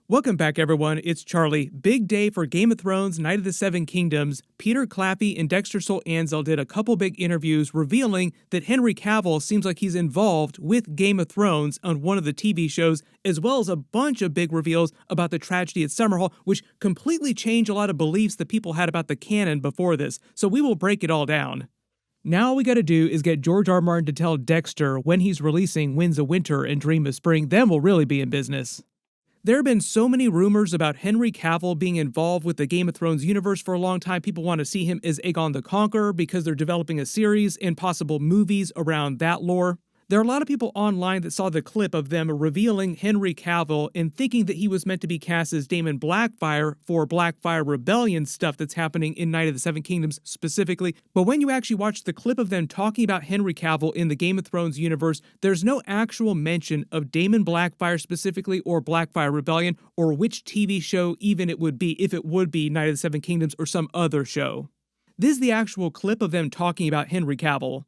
Welcome back, everyone. It's Charlie. Big day for Game of Thrones, Night of the Seven Kingdoms. Peter Claffey and Dexter Soul Ansel did a couple big interviews revealing that Henry Cavill seems like he's involved with Game of Thrones on one of the TV shows, as well as a bunch of big reveals about the tragedy at Summerhall, which completely changed a lot of beliefs that people had about the canon before this. So we will break it all down. Now all we gotta do is get George R. R. Martin to tell Dexter when he's releasing Winds of Winter and Dream of Spring, then we'll really be in business. There have been so many rumors about Henry Cavill being involved with the Game of Thrones universe for a long time. People want to see him as Aegon the Conqueror because they're developing a series and possible movies around that lore. There are a lot of people online that saw the clip of them revealing Henry Cavill and thinking that he was meant to be cast as Daemon Blackfyre for Blackfyre Rebellion stuff that's happening in Night of the Seven Kingdoms specifically. But when you actually watch the clip of them talking about Henry Cavill in the Game of Thrones universe, there's no actual mention of Daemon Blackfyre specifically or Blackfyre Rebellion or which TV show even it would be, if it would be Night of the Seven Kingdoms or some other show. This is the actual clip of them talking about Henry Cavill.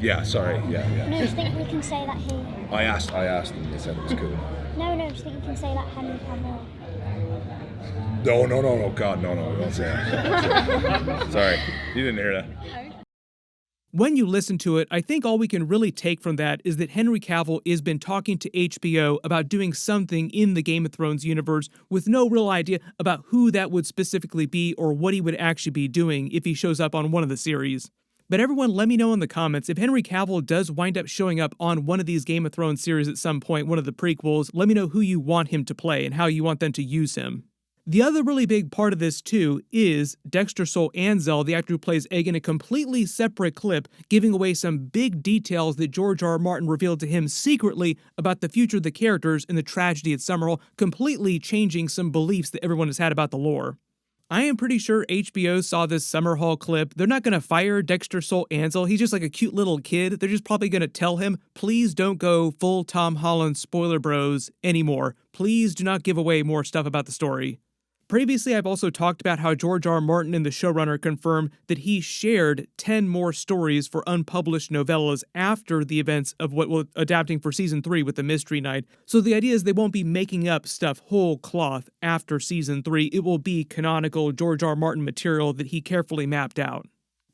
Yeah, sorry, yeah. No, do you think we can say that he... I asked and they said it was cool. No, do you think we can say that Henry Cavill... No, God, no, don't say that. Sorry, you didn't hear that. When you listen to it, I think all we can really take from that is that Henry Cavill has been talking to HBO about doing something in the Game of Thrones universe with no real idea about who that would specifically be or what he would actually be doing if he shows up on one of the series. But everyone, let me know in the comments, if Henry Cavill does wind up showing up on one of these Game of Thrones series at some point, one of the prequels, let me know who you want him to play and how you want them to use him. The other really big part of this, too, is Dexter Soul Ansel, the actor who plays Aegon, in a completely separate clip, giving away some big details that George R. R. Martin revealed to him secretly about the future of the characters and the tragedy at Summerhall, completely changing some beliefs that everyone has had about the lore. I am pretty sure HBO saw this Summerhall clip. They're not going to fire Dexter Soul Ansel. He's just like a cute little kid. They're just probably going to tell him, please don't go full Tom Holland spoiler bros anymore. Please do not give away more stuff about the story. Previously, I've also talked about how George R. R. Martin and the showrunner confirmed that he shared 10 more stories for unpublished novellas after the events of what we're adapting for Season 3 with the Mystery Knight. So the idea is they won't be making up stuff whole cloth after Season 3. It will be canonical George R. R. Martin material that he carefully mapped out.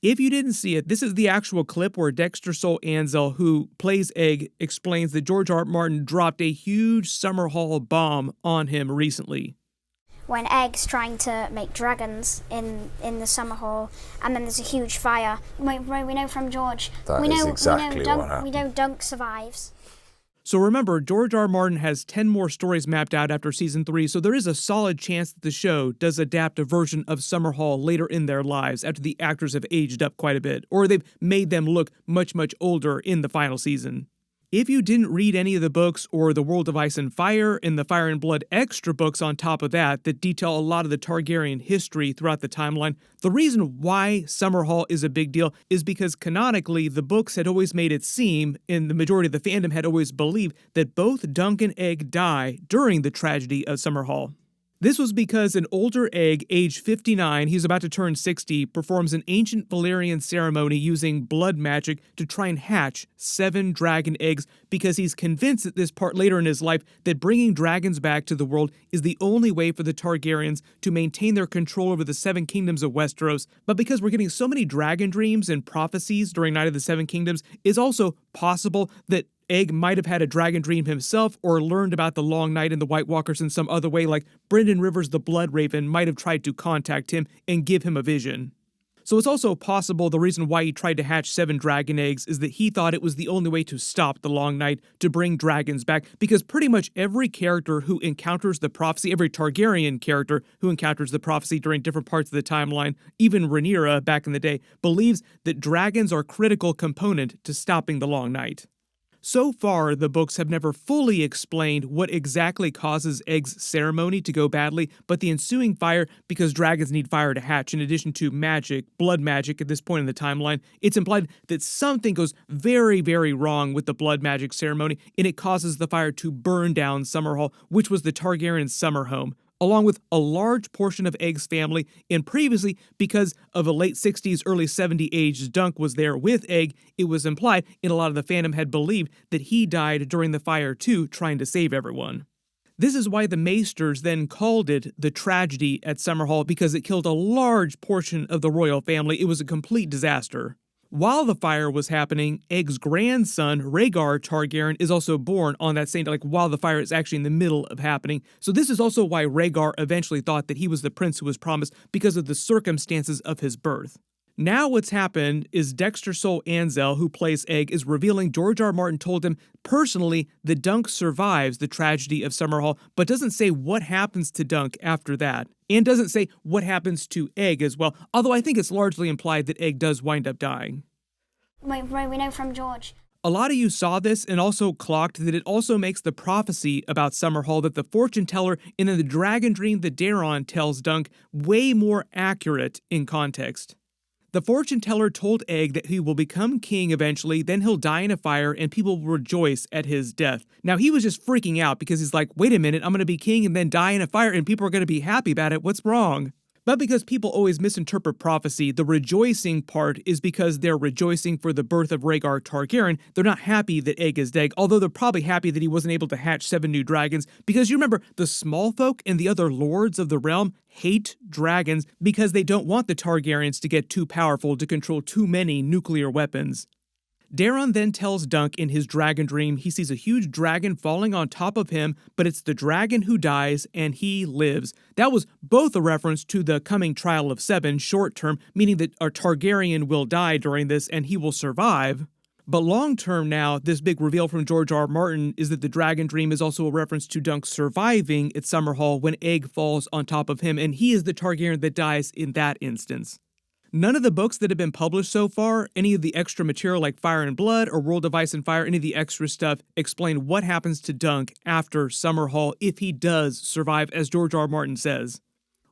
If you didn't see it, this is the actual clip where Dexter Soul Ansel, who plays Egg, explains that George R. R. Martin dropped a huge Summerhall bomb on him recently. When Egg's trying to make dragons in the Summerhall, and then there's a huge fire. We know from George. That we is know, exactly we know what happened. We know Dunk survives. So remember, George R. R. Martin has 10 more stories mapped out after Season 3, so there is a solid chance that the show does adapt a version of Summerhall later in their lives after the actors have aged up quite a bit, or they've made them look much, much older in the final season. If you didn't read any of the books or the World of Ice and Fire and the Fire and Blood extra books on top of that detail a lot of the Targaryen history throughout the timeline, the reason why Summerhall is a big deal is because canonically the books had always made it seem, and the majority of the fandom had always believed, that both Duncan and Egg die during the tragedy of Summerhall. This was because an older Egg, age 59, he's about to turn 60, performs an ancient Valyrian ceremony using blood magic to try and hatch 7 dragon eggs because he's convinced at this part later in his life that bringing dragons back to the world is the only way for the Targaryens to maintain their control over the 7 kingdoms of Westeros. But because we're getting so many dragon dreams and prophecies during Night of the Seven Kingdoms, it's also possible that Egg might have had a dragon dream himself or learned about the Long Night and the White Walkers in some other way, like Brynden Rivers the Blood Raven might have tried to contact him and give him a vision. So it's also possible the reason why he tried to hatch 7 dragon eggs is that he thought it was the only way to stop the Long Night, to bring dragons back, because pretty much every character who encounters the prophecy, every Targaryen character who encounters the prophecy during different parts of the timeline, even Rhaenyra back in the day, believes that dragons are a critical component to stopping the Long Night. So far, the books have never fully explained what exactly causes Egg's ceremony to go badly, but the ensuing fire, because dragons need fire to hatch in addition to magic, blood magic at this point in the timeline, it's implied that something goes very, very wrong with the blood magic ceremony, and it causes the fire to burn down Summerhall, which was the Targaryen summer home, along with a large portion of Egg's family, and previously, because of a late 60s, early 70s age Dunk was there with Egg, it was implied, and a lot of the fandom had believed, that he died during the fire too, trying to save everyone. This is why the Maesters then called it the tragedy at Summerhall, because it killed a large portion of the royal family. It was a complete disaster. While the fire was happening, Aegon's grandson, Rhaegar Targaryen, is also born on that same day, while the fire is actually in the middle of happening. So this is also why Rhaegar eventually thought that he was the prince who was promised, because of the circumstances of his birth. Now what's happened is Dexter Sol Anzel, who plays Aegon, is revealing George R. R. Martin told him personally that Dunk survives the tragedy of Summerhall, but doesn't say what happens to Dunk after that. And doesn't say what happens to Aegon as well, although I think it's largely implied that Aegon does wind up dying. We know from George. A lot of you saw this and also clocked that it also makes the prophecy about Summerhall that the fortune teller and in the dragon dream that Daeron tells Dunk way more accurate in context. The fortune teller told Aegon that he will become king eventually, then he'll die in a fire, and people will rejoice at his death. Now, he was just freaking out because he's like, wait a minute, I'm going to be king and then die in a fire, and people are going to be happy about it. What's wrong? But because people always misinterpret prophecy, the rejoicing part is because they're rejoicing for the birth of Rhaegar Targaryen. They're not happy that Aegon is dead, although they're probably happy that he wasn't able to hatch 7 new dragons, because you remember, the small folk and the other lords of the realm hate dragons because they don't want the Targaryens to get too powerful to control too many nuclear weapons. Daeron then tells Dunk in his dragon dream he sees a huge dragon falling on top of him, but it's the dragon who dies and he lives. That was both a reference to the coming trial of 7 short term, meaning that a Targaryen will die during this and he will survive. But long term now, this big reveal from George R. R. Martin is that the dragon dream is also a reference to Dunk surviving at Summerhall when Aegon falls on top of him, and he is the Targaryen that dies in that instance. None of the books that have been published so far, any of the extra material like Fire and Blood or World of Ice and Fire, any of the extra stuff, explain what happens to Dunk after Summerhall if he does survive, as George R. R. Martin says.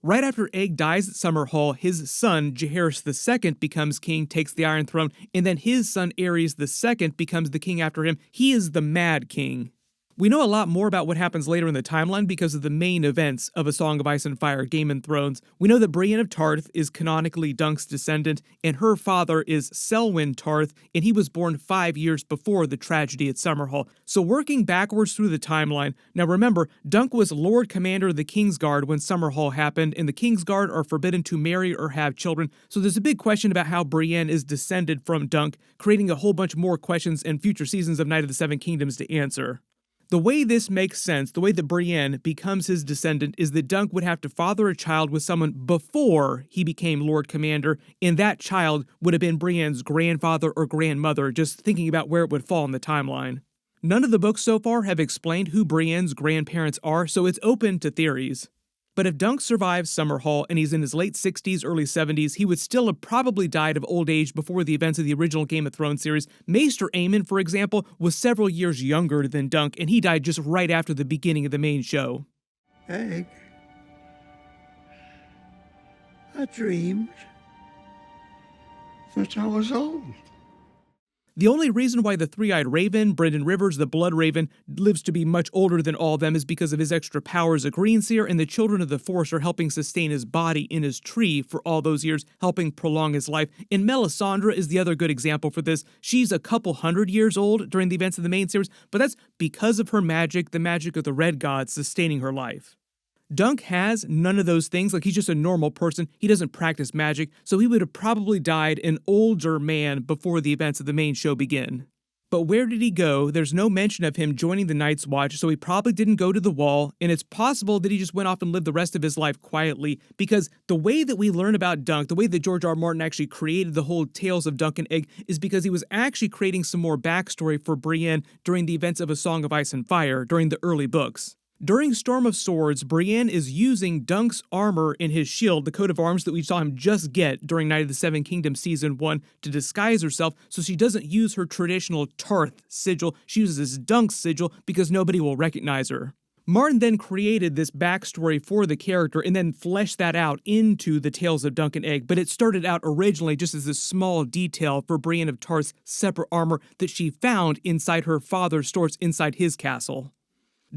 Right after Aegon dies at Summerhall, his son, Jaehaerys II, becomes king, takes the Iron Throne, and then his son, Aerys II, becomes the king after him. He is the Mad King. We know a lot more about what happens later in the timeline because of the main events of A Song of Ice and Fire, Game of Thrones. We know that Brienne of Tarth is canonically Dunk's descendant, and her father is Selwyn Tarth, and he was born 5 years before the tragedy at Summerhall. So working backwards through the timeline, now remember, Dunk was Lord Commander of the Kingsguard when Summerhall happened, and the Kingsguard are forbidden to marry or have children, so there's a big question about how Brienne is descended from Dunk, creating a whole bunch more questions in future seasons of Night of the Seven Kingdoms to answer. The way this makes sense, the way that Brienne becomes his descendant, is that Dunk would have to father a child with someone before he became Lord Commander, and that child would have been Brienne's grandfather or grandmother, just thinking about where it would fall in the timeline. None of the books so far have explained who Brienne's grandparents are, so it's open to theories. But if Dunk survives Summerhall and he's in his late 60s, early 70s, he would still have probably died of old age before the events of the original Game of Thrones series. Maester Aemond, for example, was several years younger than Dunk, and he died just right after the beginning of the main show. Egg. I dreamed that I was old. The only reason why the Three-Eyed Raven, Brynden Rivers, the Blood Raven, lives to be much older than all of them is because of his extra powers as a Greenseer, and the Children of the Forest are helping sustain his body in his tree for all those years, helping prolong his life. And Melisandre is the other good example for this. She's a couple hundred years old during the events of the main series, but that's because of her magic, the magic of the Red Gods sustaining her life. Dunk has none of those things, like he's just a normal person, he doesn't practice magic, so he would have probably died an older man before the events of the main show begin. But where did he go? There's no mention of him joining the Night's Watch, so he probably didn't go to the Wall, and it's possible that he just went off and lived the rest of his life quietly, because the way that we learn about Dunk, the way that George R. R. Martin actually created the whole Tales of Dunk and Egg, is because he was actually creating some more backstory for Brienne during the events of A Song of Ice and Fire, during the early books. During Storm of Swords, Brienne is using Dunk's armor in his shield, the coat of arms that we saw him just get during Night of the Seven Kingdoms Season 1, to disguise herself, so she doesn't use her traditional Tarth sigil, she uses Dunk's sigil because nobody will recognize her. Martin then created this backstory for the character and then fleshed that out into the Tales of Dunk and Egg, but it started out originally just as a small detail for Brienne of Tarth's separate armor that she found inside her father's stores inside his castle.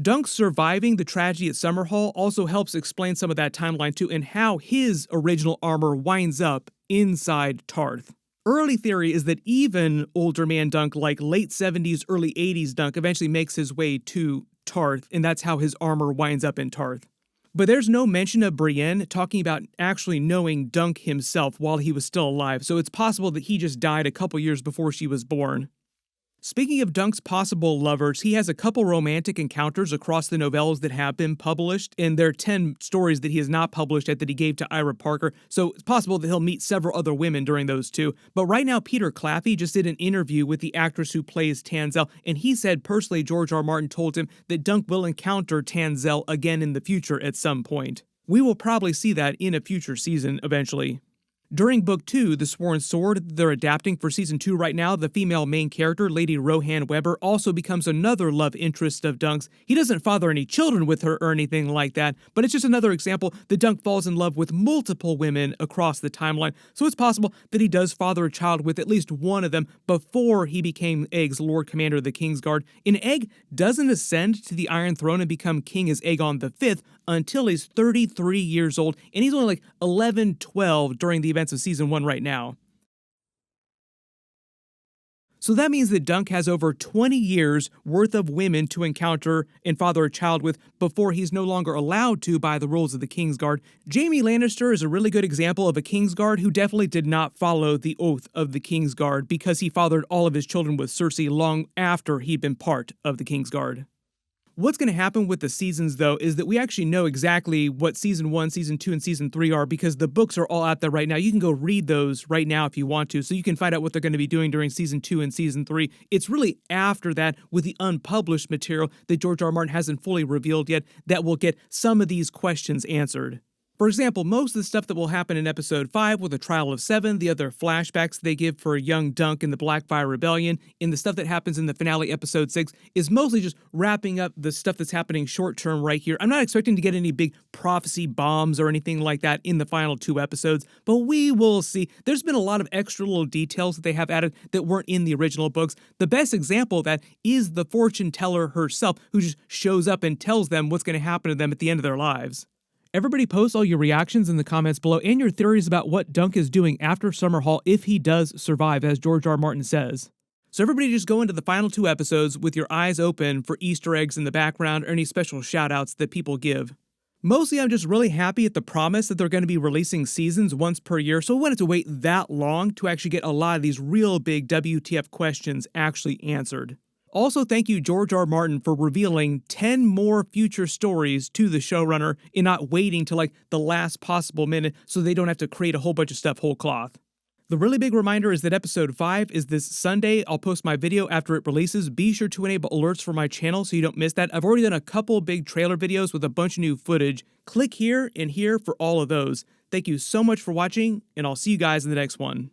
Dunk surviving the tragedy at Summerhall also helps explain some of that timeline too, and how his original armor winds up inside Tarth. Early theory is that even older man Dunk, like late 70s, early 80s Dunk, eventually makes his way to Tarth, and that's how his armor winds up in Tarth. But there's no mention of Brienne talking about actually knowing Dunk himself while he was still alive, so it's possible that he just died a couple years before she was born. Speaking of Dunk's possible lovers, he has a couple romantic encounters across the novellas that have been published, and there are 10 stories that he has not published yet that he gave to Ira Parker, so it's possible that he'll meet several other women during those two. But right now, Peter Claffey just did an interview with the actress who plays Tanzell, and he said personally George R. Martin told him that Dunk will encounter Tanzell again in the future at some point. We will probably see that in a future season eventually. During Book 2, The Sworn Sword, that they're adapting for Season 2 right now, the female main character, Lady Rohan Weber, also becomes another love interest of Dunk's. He doesn't father any children with her or anything like that, but it's just another example that Dunk falls in love with multiple women across the timeline, so it's possible that he does father a child with at least one of them before he became Egg's Lord Commander of the Kingsguard. And Egg doesn't ascend to the Iron Throne and become king as Aegon V until he's 33 years old, and he's only like 11, 12 during the events of Season 1 right now. So that means that Dunk has over 20 years worth of women to encounter and father a child with before he's no longer allowed to by the rules of the Kingsguard. Jaime Lannister is a really good example of a Kingsguard who definitely did not follow the oath of the Kingsguard because he fathered all of his children with Cersei long after he'd been part of the Kingsguard. What's going to happen with the seasons, though, is that we actually know exactly what Season 1, Season 2, and Season 3 are because the books are all out there right now. You can go read those right now if you want to, so you can find out what they're going to be doing during Season 2 and Season 3. It's really after that, with the unpublished material that George R. R. Martin hasn't fully revealed yet, that will get some of these questions answered. For example, most of the stuff that will happen in Episode 5 with the Trial of Seven, the other flashbacks they give for young Dunk in the Blackfyre Rebellion, and the stuff that happens in the finale Episode 6 is mostly just wrapping up the stuff that's happening short-term right here. I'm not expecting to get any big prophecy bombs or anything like that in the final 2 episodes, but we will see. There's been a lot of extra little details that they have added that weren't in the original books. The best example of that is the fortune teller herself, who just shows up and tells them what's going to happen to them at the end of their lives. Everybody post all your reactions in the comments below and your theories about what Dunk is doing after Summerhall if he does survive, as George R. Martin says. So everybody just go into the final 2 episodes with your eyes open for Easter eggs in the background or any special shoutouts that people give. Mostly I'm just really happy at the promise that they're going to be releasing seasons once per year, so I wanted to wait that long to actually get a lot of these real big WTF questions actually answered. Also, thank you, George R. Martin, for revealing 10 more future stories to the showrunner and not waiting till like the last possible minute so they don't have to create a whole bunch of stuff whole cloth. The really big reminder is that Episode 5 is this Sunday. I'll post my video after it releases. Be sure to enable alerts for my channel so you don't miss that. I've already done a couple big trailer videos with a bunch of new footage. Click here and here for all of those. Thank you so much for watching, and I'll see you guys in the next one.